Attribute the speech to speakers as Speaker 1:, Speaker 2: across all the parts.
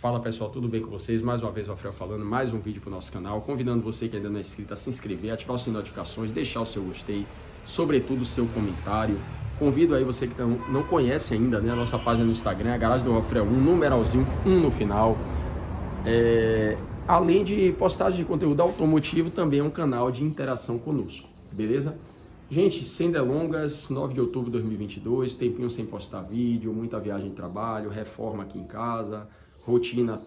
Speaker 1: Fala pessoal, tudo bem com vocês? Mais uma vez o Alfredo falando, mais um vídeo para o nosso canal, convidando você que ainda não é inscrito a se inscrever, ativar as notificações, deixar o seu gostei, sobretudo o seu comentário. Convido aí você que não conhece ainda, né, a nossa página no Instagram, a Garagem do Alfredo 1, numeralzinho 1 no final. Além de postagem de conteúdo automotivo, também é um canal de interação conosco, beleza? Gente, sem delongas, 9 de outubro de 2022, tempinho sem postar vídeo, muita viagem de trabalho, reforma aqui em casa, rotina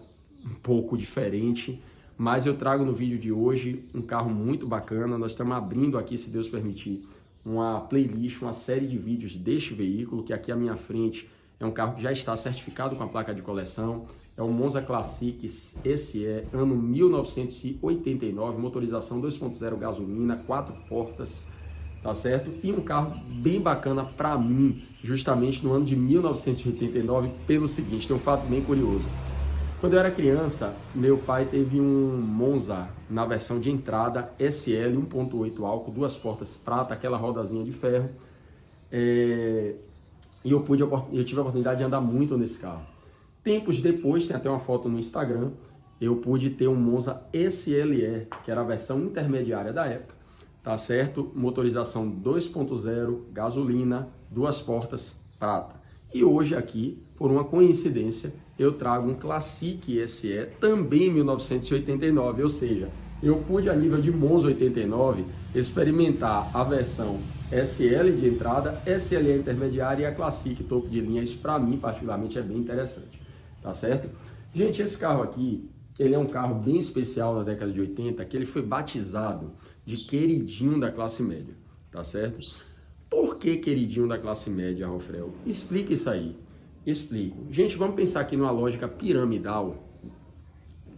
Speaker 1: um pouco diferente, mas eu trago no vídeo de hoje um carro muito bacana. Nós estamos abrindo aqui, se Deus permitir, uma playlist, uma série de vídeos deste veículo, que aqui à minha frente é um carro que já está certificado com a placa de coleção, é o Monza Classic SE, ano 1989, motorização 2.0 gasolina, 4 portas, tá certo? E um carro bem bacana para mim, justamente no ano de 1989, pelo seguinte, tem um fato bem curioso. Quando eu era criança, meu pai teve um Monza na versão de entrada SL 1.8 álcool, 2 portas prata, aquela rodazinha de ferro. E eu tive a oportunidade de andar muito nesse carro. Tempos depois, tem até uma foto no Instagram, eu pude ter um Monza SLE, que era a versão intermediária da época, tá certo? Motorização 2.0, gasolina, 2 portas prata. E hoje aqui, por uma coincidência, eu trago um Classic SE, também 1989, ou seja, eu pude a nível de Monza 89 experimentar a versão SL de entrada, SLE intermediária e a Classic topo de linha. Isso para mim particularmente é bem interessante, tá certo? Gente, esse carro aqui, ele é um carro bem especial da década de 80, que ele foi batizado de queridinho da classe média, tá certo? Por que queridinho da classe média, Rafael? Explica isso aí. Explico. Gente, vamos pensar aqui numa lógica piramidal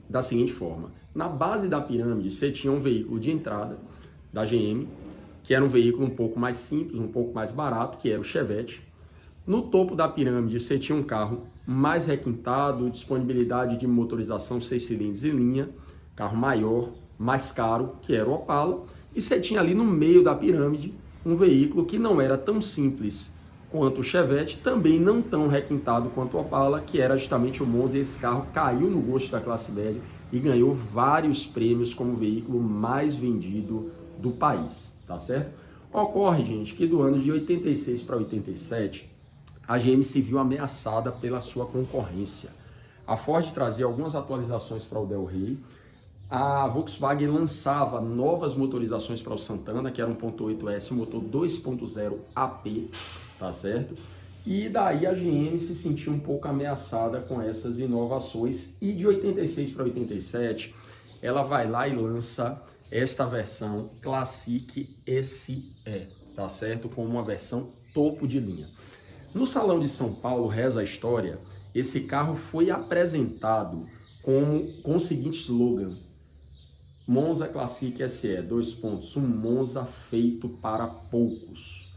Speaker 1: da seguinte forma. Na base da pirâmide, você tinha um veículo de entrada da GM, que era um veículo um pouco mais simples, um pouco mais barato, que era o Chevette. No topo da pirâmide, você tinha um carro mais requintado, disponibilidade de motorização 6 cilindros em linha, carro maior, mais caro, que era o Opala. E você tinha ali no meio da pirâmide um veículo que não era tão simples quanto o Chevette, também não tão requintado quanto o Opala, que era justamente o Monza. E esse carro caiu no gosto da classe média e ganhou vários prêmios como o veículo mais vendido do país, tá certo? Ocorre, gente, que do ano de 86 para 87, a GM se viu ameaçada pela sua concorrência. A Ford trazia algumas atualizações para o Del Rey, a Volkswagen lançava novas motorizações para o Santana, que era 1.8S, motor 2.0 AP, tá certo? E daí a GM se sentiu um pouco ameaçada com essas inovações, e de 86 para 87 ela vai lá e lança esta versão Classic SE, tá certo? Como uma versão topo de linha. No Salão de São Paulo, reza a história, esse carro foi apresentado com o seguinte slogan: Monza Classic SE, 2 pontos, um Monza feito para poucos.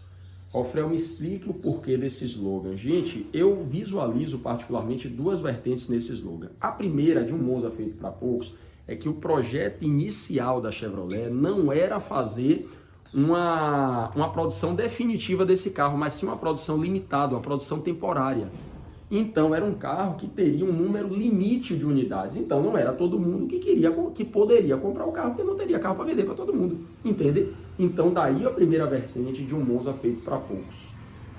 Speaker 1: Alfredo, me explique o porquê desse slogan. Gente, eu visualizo particularmente duas vertentes nesse slogan. A primeira, de um Monza feito para poucos, é que o projeto inicial da Chevrolet não era fazer uma produção definitiva desse carro, mas sim uma produção limitada, uma produção temporária. Então era um carro que teria um número limite de unidades. Então não era todo mundo que poderia comprar o carro, porque não teria carro para vender para todo mundo, entende? Então daí a primeira vertente de um Monza feito para poucos.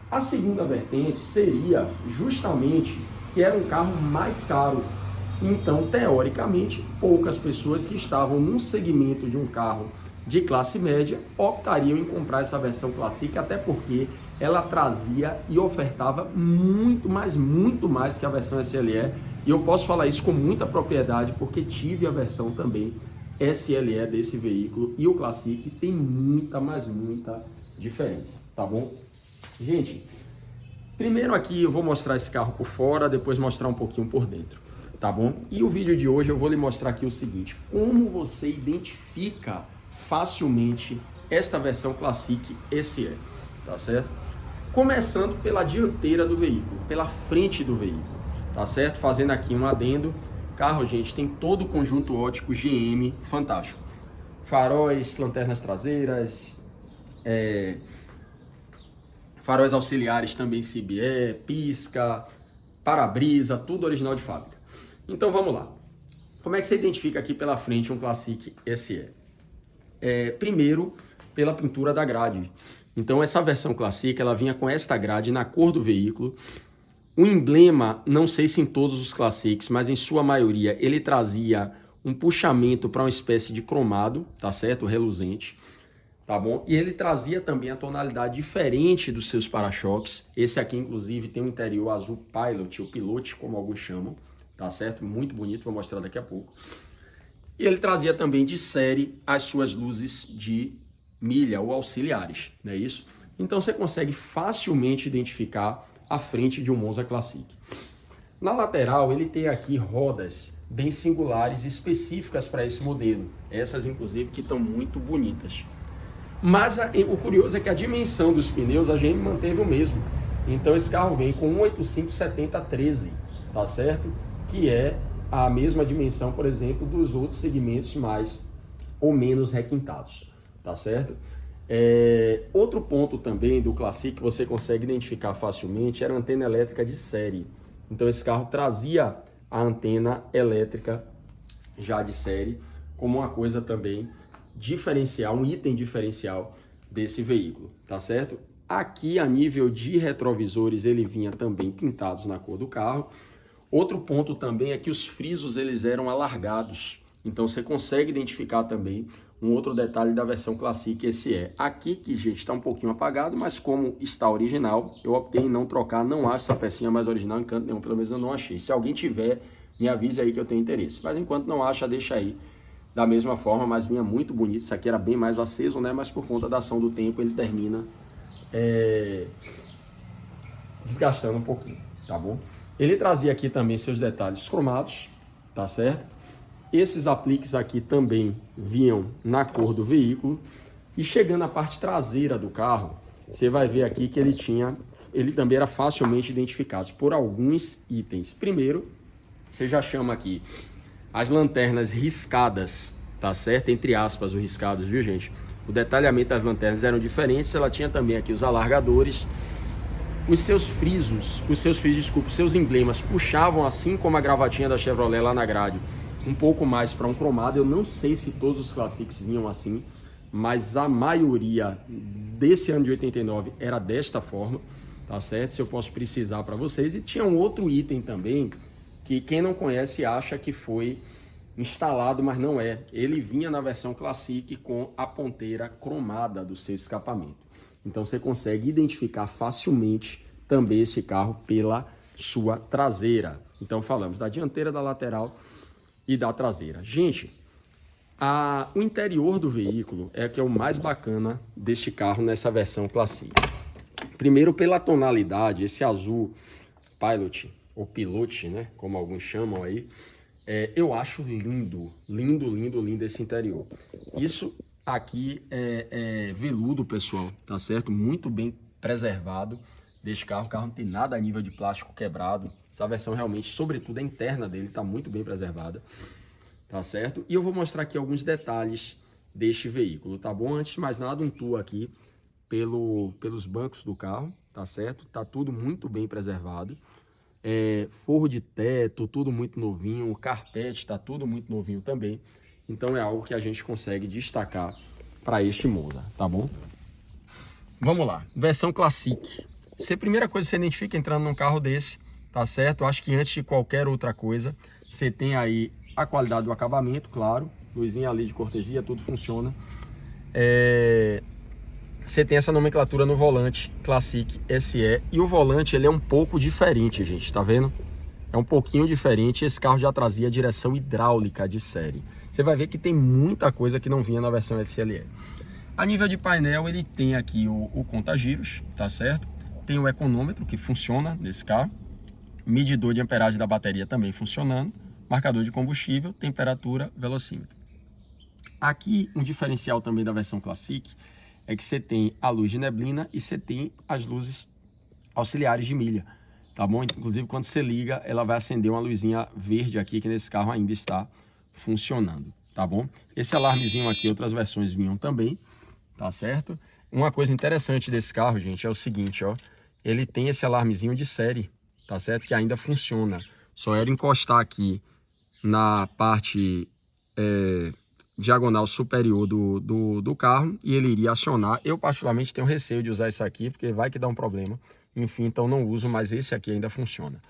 Speaker 1: A segunda vertente seria justamente que era um carro mais caro. Então, teoricamente, poucas pessoas que estavam num segmento de um carro de classe média optariam em comprar essa versão Classic, até porque ela trazia e ofertava muito mais que a versão SLE. E eu posso falar isso com muita propriedade, porque tive a versão também SLE desse veículo, e o Classic tem muita diferença, tá bom? Gente, primeiro aqui eu vou mostrar esse carro por fora, depois mostrar um pouquinho por dentro, tá bom? E o vídeo de hoje eu vou lhe mostrar aqui o seguinte: como você identifica facilmente esta versão Classic SE, tá certo? Começando pela dianteira do veículo, pela frente do veículo, tá certo? Fazendo aqui um adendo, carro, gente, tem todo o conjunto óptico GM fantástico. Faróis, lanternas traseiras, faróis auxiliares também CBE, pisca, para-brisa, tudo original de fábrica. Então vamos lá. Como é que você identifica aqui pela frente um Classic SE? Primeiro, pela pintura da grade. Então essa versão Classic, ela vinha com esta grade na cor do veículo. O emblema, não sei se em todos os Classics, mas em sua maioria, ele trazia um puxamento para uma espécie de cromado, tá certo? Reluzente, tá bom? E ele trazia também a tonalidade diferente dos seus para-choques. Esse aqui, inclusive, tem um interior azul Pilot, ou Pilote, como alguns chamam, tá certo? Muito bonito, vou mostrar daqui a pouco. E ele trazia também de série as suas luzes de milha ou auxiliares, não é isso? Então você consegue facilmente identificar a frente de um Monza Classic. Na lateral ele tem aqui rodas bem singulares específicas para esse modelo, essas inclusive que estão muito bonitas. Mas o curioso é que a dimensão dos pneus a GM manteve o mesmo. Então esse carro vem com 185/70/13, tá certo? Que é a mesma dimensão, por exemplo, dos outros segmentos mais ou menos requintados, tá certo? Outro ponto também do Classic que você consegue identificar facilmente era a antena elétrica de série. Então esse carro trazia a antena elétrica já de série como uma coisa também diferencial, um item diferencial desse veículo, tá certo? Aqui a nível de retrovisores ele vinha também pintados na cor do carro. Outro ponto também é que os frisos eles eram alargados. Então você consegue identificar também um outro detalhe da versão Classic SE. Aqui que, gente, está um pouquinho apagado, mas como está original, eu optei em não trocar, não acho essa pecinha mais original em canto nenhum, pelo menos eu não achei. Se alguém tiver, me avise aí que eu tenho interesse. Mas enquanto não acha, deixa aí da mesma forma, mas vinha muito bonito. Isso aqui era bem mais aceso, né? Mas por conta da ação do tempo ele termina desgastando um pouquinho, tá bom? Ele trazia aqui também seus detalhes cromados, tá certo? Esses apliques aqui também vinham na cor do veículo. E chegando à parte traseira do carro, você vai ver aqui que ele também era facilmente identificado por alguns itens. Primeiro, você já chama aqui as lanternas riscadas, tá certo? Entre aspas, os riscados, viu, gente? O detalhamento das lanternas eram diferentes. Ela tinha também aqui os alargadores. Os seus emblemas puxavam, assim como a gravatinha da Chevrolet lá na grade, um pouco mais para um cromado. Eu não sei se todos os Classics vinham assim, mas a maioria desse ano de 89 era desta forma, tá certo? Se eu posso precisar para vocês. E tinha um outro item também, que quem não conhece acha que foi instalado, mas não é. Ele vinha na versão Classic com a ponteira cromada do seu escapamento. Então você consegue identificar facilmente também esse carro pela sua traseira. Então falamos da dianteira, da lateral e da traseira. Gente, o interior do veículo é que é o mais bacana deste carro nessa versão Classic. Primeiro pela tonalidade, esse azul Pilot, ou Pilote, né, como alguns chamam aí, eu acho lindo, lindo, lindo, lindo esse interior. Isso aqui é veludo, pessoal, tá certo? Muito bem preservado deste carro. O carro não tem nada a nível de plástico quebrado. Essa versão realmente, sobretudo a interna dele, tá muito bem preservada, tá certo? E eu vou mostrar aqui alguns detalhes deste veículo, tá bom? Antes de mais nada, um tour aqui pelos bancos do carro, tá certo? Tá tudo muito bem preservado. Forro de teto, tudo muito novinho. O carpete tá tudo muito novinho também. Então é algo que a gente consegue destacar para este Monza, tá bom? Vamos lá, versão Classic. Primeira coisa que você identifica entrando num carro desse, tá certo? Acho que antes de qualquer outra coisa, você tem aí a qualidade do acabamento, claro. Luzinha ali de cortesia, tudo funciona. Você tem essa nomenclatura no volante Classic SE. E o volante, ele é um pouco diferente, gente, tá vendo? É um pouquinho diferente. Esse carro já trazia direção hidráulica de série. Você vai ver que tem muita coisa que não vinha na versão SLE. A nível de painel, ele tem aqui o conta-giros, tá certo? Tem o econômetro que funciona nesse carro. Medidor de amperagem da bateria também funcionando. Marcador de combustível, temperatura, velocímetro. Aqui, um diferencial também da versão Classic é que você tem a luz de neblina e você tem as luzes auxiliares de milha, tá bom? Inclusive, quando você liga, ela vai acender uma luzinha verde aqui, que nesse carro ainda está funcionando, tá bom? Esse alarmezinho aqui, outras versões vinham também, tá certo? Uma coisa interessante desse carro, gente, é o seguinte, ó. Ele tem esse alarmezinho de série, tá certo? Que ainda funciona. Só era encostar aqui na parte diagonal superior do carro e ele iria acionar. Eu particularmente tenho receio de usar isso aqui, porque vai que dá um problema. Enfim, então não uso, mas esse aqui ainda funciona,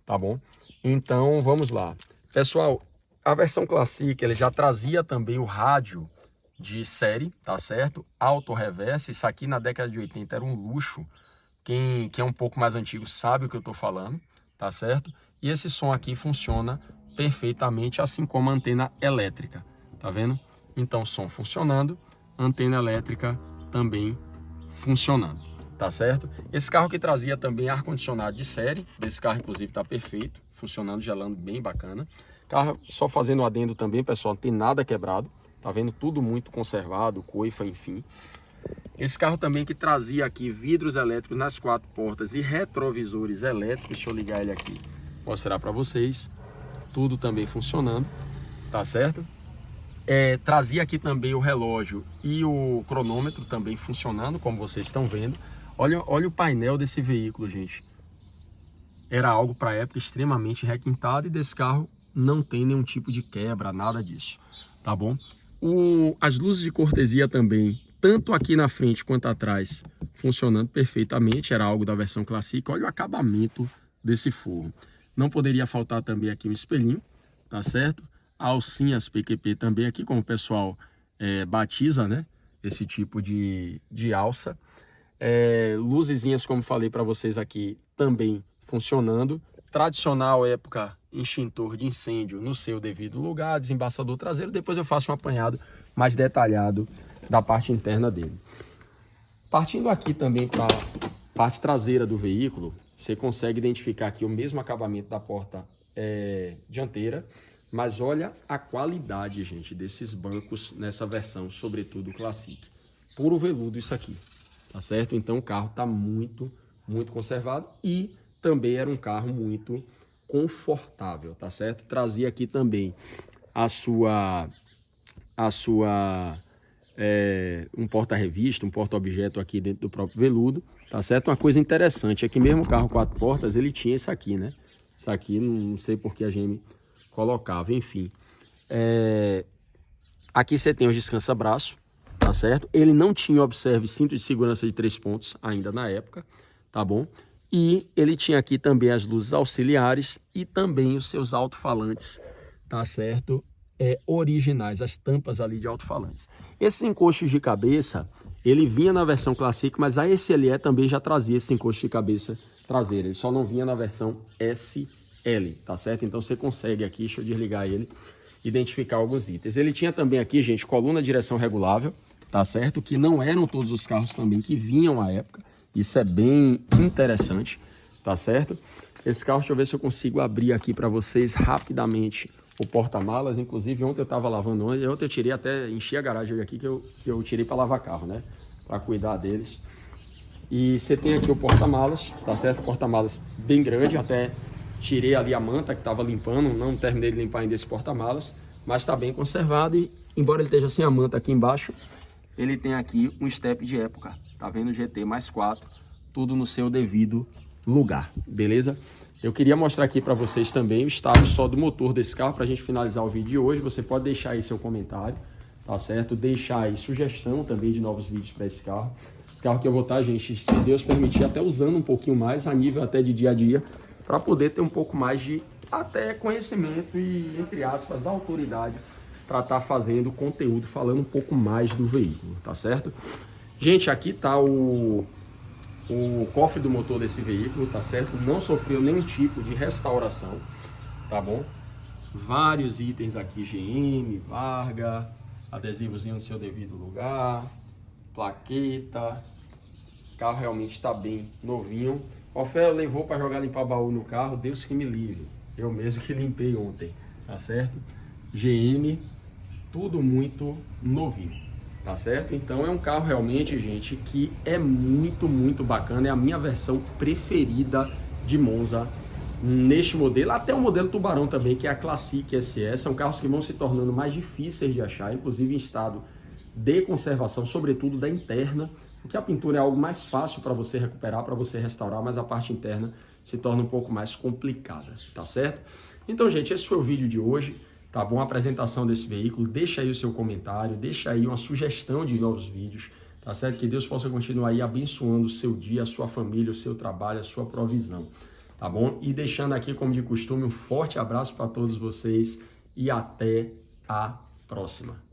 Speaker 1: tá bom? Então vamos lá. Pessoal, a versão Classic ele já trazia também o rádio de série, tá certo? Auto reverse, isso aqui na década de 80 era um luxo. Quem é um pouco mais antigo sabe o que eu tô falando, tá certo? E esse som aqui funciona perfeitamente, assim como a antena elétrica, tá vendo? Então, som funcionando, antena elétrica também funcionando, tá certo? Esse carro que trazia também ar-condicionado de série, desse carro inclusive tá perfeito, funcionando, gelando bem bacana. Carro, só fazendo um adendo também, pessoal, não tem nada quebrado, tá vendo? Tudo muito conservado, coifa, enfim. Esse carro também que trazia aqui vidros elétricos nas 4 portas e retrovisores elétricos, deixa eu ligar ele aqui, mostrar para vocês, tudo também funcionando, tá certo? Trazia aqui também o relógio e o cronômetro também funcionando, como vocês estão vendo. Olha o painel desse veículo, gente. Era algo para a época extremamente requintado e desse carro não tem nenhum tipo de quebra, nada disso, tá bom? As luzes de cortesia também, tanto aqui na frente quanto atrás, funcionando perfeitamente, era algo da versão Classic. Olha o acabamento desse forro. Não poderia faltar também aqui um espelhinho, tá certo? Alcinhas PQP também aqui, como o pessoal batiza, né? Esse tipo de alça. Luzezinhas, como falei para vocês aqui, também funcionando. Tradicional época extintor de incêndio no seu devido lugar, desembaçador traseiro. Depois eu faço um apanhado mais detalhado da parte interna dele. Partindo aqui também para a parte traseira do veículo, você consegue identificar aqui o mesmo acabamento da porta dianteira, mas olha a qualidade, gente, desses bancos nessa versão, sobretudo Classic. Puro veludo isso aqui, tá certo? Então o carro está muito, muito conservado e também era um carro muito confortável, tá certo? Trazia aqui também um porta-revista, um porta-objeto aqui dentro do próprio veludo, tá certo? Uma coisa interessante é que mesmo o carro 4 portas, ele tinha isso aqui, né? Isso aqui, não sei por que a GM colocava, enfim. Aqui você tem o descansa-braço, tá certo? Ele não tinha, observe, cinto de segurança de 3 pontos ainda na época, tá bom? E ele tinha aqui também as luzes auxiliares e também os seus alto-falantes, tá certo? Originais, as tampas ali de alto-falantes. Esses encostos de cabeça, ele vinha na versão Classic, mas a SLE também já trazia esse encosto de cabeça traseira. Ele só não vinha na versão SL, tá certo? Então você consegue aqui, deixa eu desligar ele, identificar alguns itens. Ele tinha também aqui, gente, coluna direção regulável, tá certo? Que não eram todos os carros também que vinham à época. Isso é bem interessante, tá certo? Esse carro, deixa eu ver se eu consigo abrir aqui para vocês rapidamente o porta-malas. Inclusive, ontem eu estava lavando, ontem eu tirei até, enchi a garagem aqui que eu tirei para lavar carro, né? Para cuidar deles. E você tem aqui o porta-malas, tá certo? Porta-malas bem grande, até tirei ali a manta que estava limpando, não terminei de limpar ainda esse porta-malas, mas está bem conservado e, embora ele esteja sem a manta aqui embaixo, ele tem aqui um step de época, tá vendo? GT mais 4, tudo no seu devido lugar, beleza? Eu queria mostrar aqui para vocês também o estado só do motor desse carro, para a gente finalizar o vídeo de hoje. Você pode deixar aí seu comentário, tá certo? Deixar aí sugestão também de novos vídeos para esse carro. Esse carro que eu vou estar, gente, se Deus permitir, até usando um pouquinho mais, a nível até de dia a dia, para poder ter um pouco mais de até conhecimento e, entre aspas, autoridade para estar fazendo conteúdo, falando um pouco mais do veículo, tá certo? Gente, aqui tá o cofre do motor desse veículo, tá certo? Não sofreu nenhum tipo de restauração, tá bom? Vários itens aqui, GM, Varga, adesivozinho no seu devido lugar, plaqueta, o carro realmente está bem novinho. O Fel levou para jogar limpar baú no carro, Deus que me livre, eu mesmo que limpei ontem, tá certo? GM, tudo muito novinho, tá certo? Então é um carro realmente, gente, que é muito, muito bacana. É a minha versão preferida de Monza neste modelo. Até o modelo Tubarão também, que é a Classic SS. São carros que vão se tornando mais difíceis de achar, inclusive em estado de conservação, sobretudo da interna, porque a pintura é algo mais fácil para você recuperar, para você restaurar, mas a parte interna se torna um pouco mais complicada, tá certo? Então, gente, esse foi o vídeo de hoje, tá bom? A apresentação desse veículo. Deixa aí o seu comentário, deixa aí uma sugestão de novos vídeos, tá certo? Que Deus possa continuar aí abençoando o seu dia, a sua família, o seu trabalho, a sua provisão, tá bom? E deixando aqui, como de costume, um forte abraço para todos vocês e até a próxima.